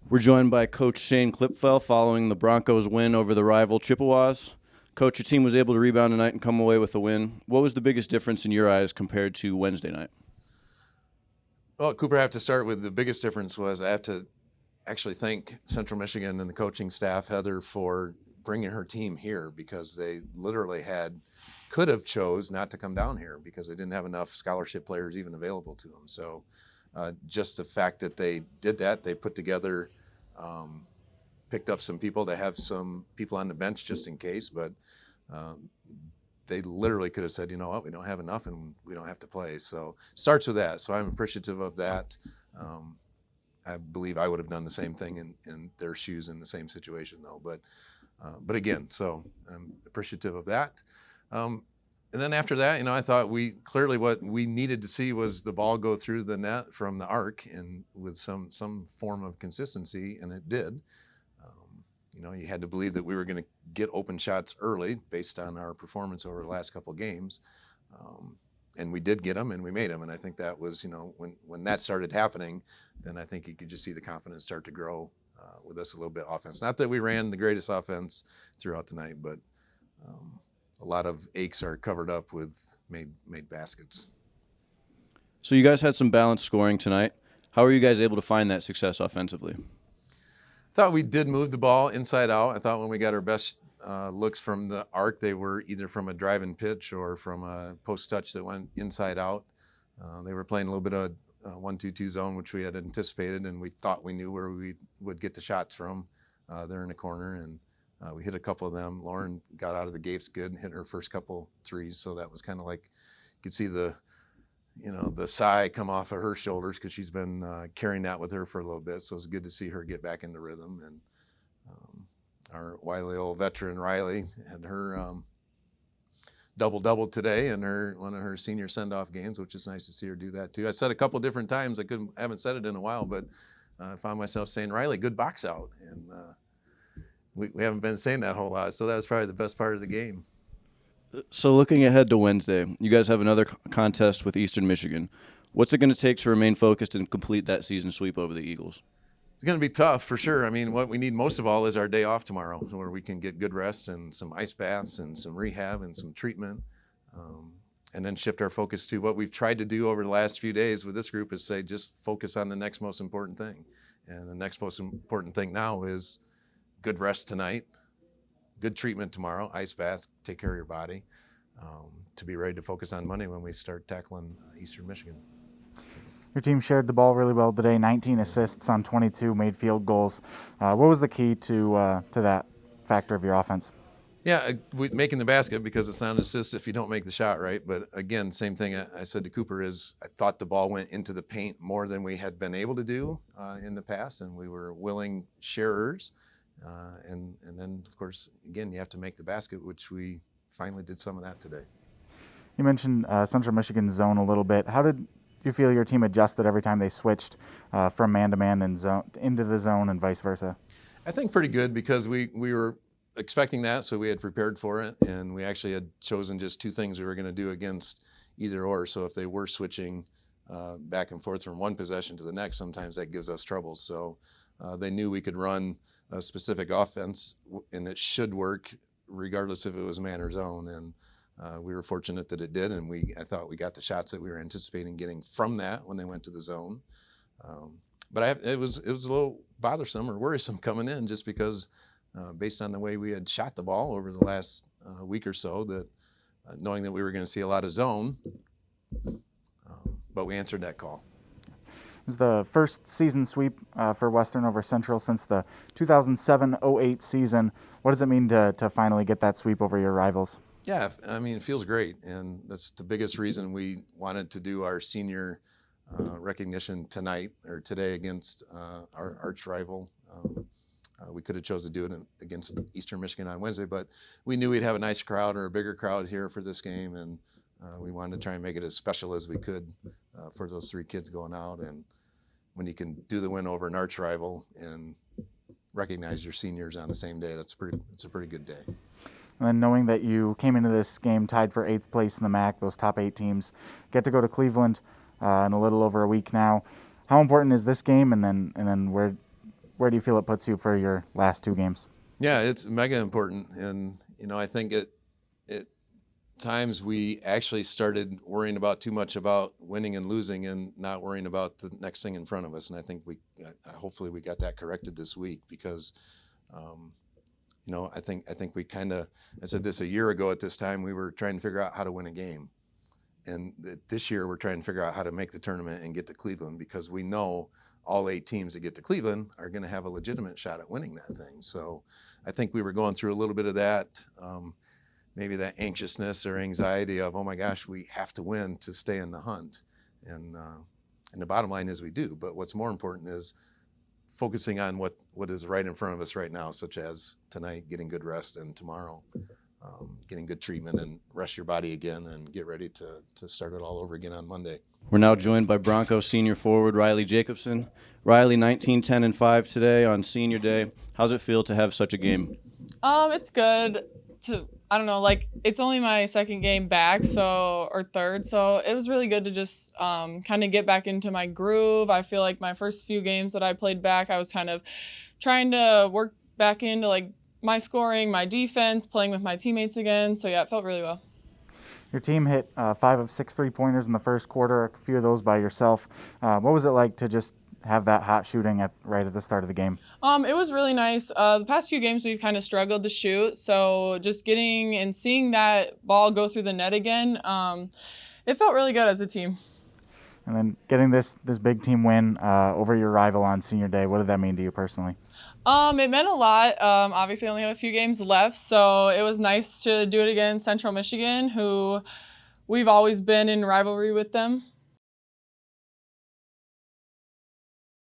We're joined by Coach Shane Klipfel following the Broncos' win over the rival Chippewas. Coach, your team was able to rebound tonight and come away with the win. What was the biggest difference in your eyes compared to Wednesday night? Well, Cooper, I have to start with the biggest difference was I have to actually thank Central Michigan and the coaching staff, Heather, for bringing her team here because they literally could have chose not to come down here because they didn't have enough scholarship players even available to them. So just the fact that they did that, they put together, picked up some people to have some people on the bench just in case, but they literally could have said, you know what, we don't have enough and we don't have to play. So it starts with that. So I'm appreciative of that. I believe I would have done the same thing in their shoes in the same situation though. But again, so I'm appreciative of that. And then after that, I thought what we needed to see was the ball go through the net from the arc and with some form of consistency, and it did. You had to believe that we were going to get open shots early based on our performance over the last couple of games. And we did get them and we made them. And I think that was, when that started happening, then I think you could just see the confidence start to grow with us a little bit offense. Not that we ran the greatest offense throughout the night, but a lot of aches are covered up with made baskets. So you guys had some balanced scoring tonight. How were you guys able to find that success offensively? I thought we did move the ball inside out. I thought when we got our best looks from the arc, they were either from a drive and pitch or from a post touch that went inside out. They were playing a little bit of 1-2-2 zone, which we had anticipated, and we thought we knew where we would get the shots from there in the corner. And we hit a couple of them. Lauren got out of the gates good and hit her first couple threes, so that was kind of like you could see the sigh come off of her shoulders because she's been carrying that with her for a little bit. So it's good to see her get back into rhythm. And our wily old veteran Riley had her double today in one of her senior send-off games, which is nice to see her do that too. I said a couple different times, I haven't said it in a while, but I found myself saying, Riley, good box out. And we haven't been saying that a whole lot, so that was probably the best part of the game. So looking ahead to Wednesday, you guys have another contest with Eastern Michigan. What's it going to take to remain focused and complete that season sweep over the Eagles? It's going to be tough for sure. I mean, what we need most of all is our day off tomorrow where we can get good rest and some ice baths and some rehab and some treatment, and then shift our focus to what we've tried to do over the last few days with this group is say just focus on the next most important thing. And the next most important thing now is good rest tonight, good treatment tomorrow, ice baths, take care of your body, to be ready to focus on Monday when we start tackling Eastern Michigan. Your team shared the ball really well today, 19 assists on 22 made field goals. What was the key to that factor of your offense? Yeah, making the basket because it's not an assist if you don't make the shot, right? But again, same thing I said to Cooper is I thought the ball went into the paint more than we had been able to do in the past, and we were willing sharers. And then, of course, again, you have to make the basket, which we finally did some of that today. You mentioned Central Michigan's zone a little bit. How did you feel your team adjusted every time they switched from man-to-man and zone into the zone and vice versa? I think pretty good because we were expecting that, so we had prepared for it, and we actually had chosen just two things we were going to do against either or. So if they were switching back and forth from one possession to the next, sometimes that gives us trouble. So they knew we could run a specific offense, and it should work regardless if it was man or zone. And we were fortunate that it did, and I thought we got the shots that we were anticipating getting from that when they went to the zone. But it was a little bothersome or worrisome coming in just because based on the way we had shot the ball over the last week or so, that knowing that we were going to see a lot of zone, but we answered that call. It was the first season sweep for Western over Central since the 2007-08 season. What does it mean to finally get that sweep over your rivals? Yeah, I mean, it feels great, and that's the biggest reason we wanted to do our senior recognition tonight or today against our arch rival. We could have chosen to do it against Eastern Michigan on Wednesday, but we knew we'd have a nice crowd or a bigger crowd here for this game, and we wanted to try and make it as special as we could for those three kids going out. And when you can do the win over an arch rival and recognize your seniors on the same day, it's a pretty good day. And then knowing that you came into this game tied for 8th place in the MAC, those top 8 teams, get to go to Cleveland in a little over a week now. How important is this game, and then where where do you feel it puts you for your last 2 games? Yeah, it's mega important, and I think at times we actually started worrying about too much about winning and losing, and not worrying about the next thing in front of us. And I think hopefully we got that corrected this week, because I think we kind of, I said this a year ago at this time, we were trying to figure out how to win a game, and this year we're trying to figure out how to make the tournament and get to Cleveland, because we know all 8 teams that get to Cleveland are going to have a legitimate shot at winning that thing. So I think we were going through a little bit of that, maybe that anxiousness or anxiety of, oh my gosh, we have to win to stay in the hunt. And the bottom line is we do. But what's more important is focusing on what is right in front of us right now, such as tonight, getting good rest, and tomorrow, getting good treatment and rest your body again and get ready to start it all over again on Monday. We're now joined by Broncos senior forward Riley Jacobson. Riley, 19, 10, and 5 today on senior day. How's it feel to have such a game? It's good. I don't know, like, it's only my second game back, or third, so it was really good to just kind of get back into my groove. I feel like my first few games that I played back, I was kind of trying to work back into like my scoring, my defense, playing with my teammates again. So yeah, it felt really well. Your team hit 5 of 6 3-pointers in the first quarter, a few of those by yourself. What was it like to just have that hot shooting right at the start of the game? It was really nice. The past few games we've kind of struggled to shoot, so just getting and seeing that ball go through the net again, it felt really good as a team. And then getting this big team win over your rival on senior day, what did that mean to you personally? It meant a lot. Obviously, I only have a few games left, so it was nice to do it against Central Michigan, who we've always been in rivalry with them.